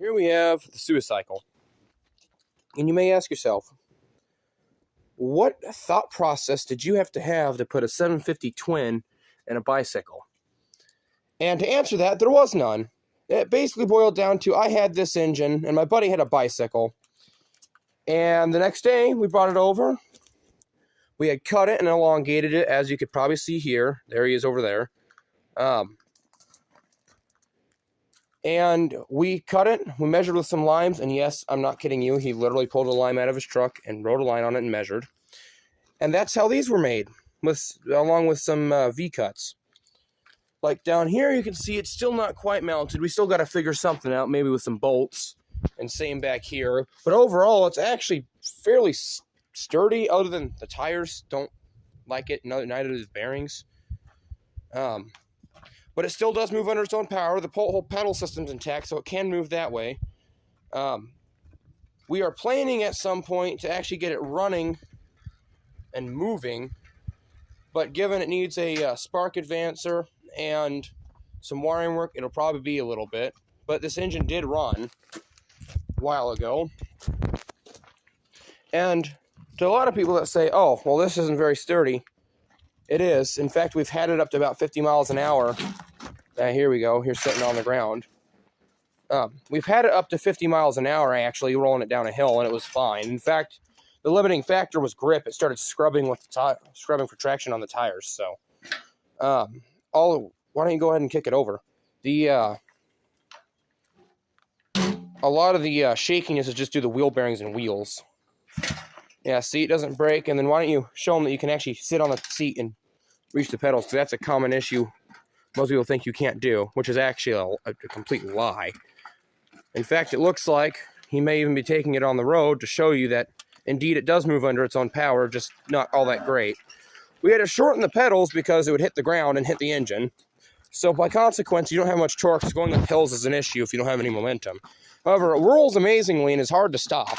Here we have the Suicycle. And you may ask yourself, what thought process did you have to put a 750 twin in a bicycle? And to answer that, there was none. It basically boiled down to I had this engine and my buddy had a bicycle. And the next day we brought it over. We had cut it and elongated it, as you could probably see here. There he is over there. And we cut it, we measured with some limes, and yes, I'm not kidding you, he literally pulled a lime out of his truck and wrote a line on it and measured. And that's how these were made, along with some V-cuts. Like down here, you can see it's still not quite mounted. We still got to figure something out, maybe with some bolts, and same back here. But overall, it's actually fairly sturdy, other than the tires don't like it, neither do the bearings. But it still does move under its own power. The whole pedal system's intact, so it can move that way. We are planning at some point to actually get it running and moving, but given it needs a spark advancer and some wiring work, it'll probably be a little bit. But this engine did run a while ago. And to a lot of people that say, oh, well, this isn't very sturdy, it is. In fact, we've had it up to about 50 miles an hour. Here we go. Here's sitting on the ground. We've had it up to 50 miles an hour, actually, rolling it down a hill, and it was fine. In fact, the limiting factor was grip. It started scrubbing with scrubbing for traction on the tires. So, why don't you go ahead and kick it over? A lot of the shaking is just due to the wheel bearings and wheels. Yeah, see, it doesn't break. And then why don't you show them that you can actually sit on the seat and reach the pedals, because that's a common issue most people think you can't do, which is actually a complete lie. In fact, it looks like he may even be taking it on the road to show you that, indeed, it does move under its own power, just not all that great. We had to shorten the pedals because it would hit the ground and hit the engine. So by consequence, you don't have much torque, so going up hills is an issue if you don't have any momentum. However, it whirls amazingly and is hard to stop.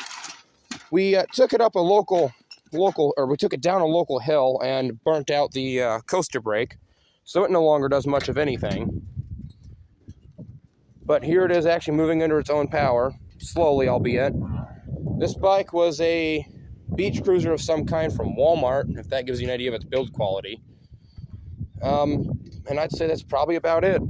We took it up we took it down a local hill and burnt out the coaster brake, so it no longer does much of anything. But here it is actually moving under its own power, slowly albeit. This bike was a beach cruiser of some kind from Walmart, if that gives you an idea of its build quality. And I'd say that's probably about it.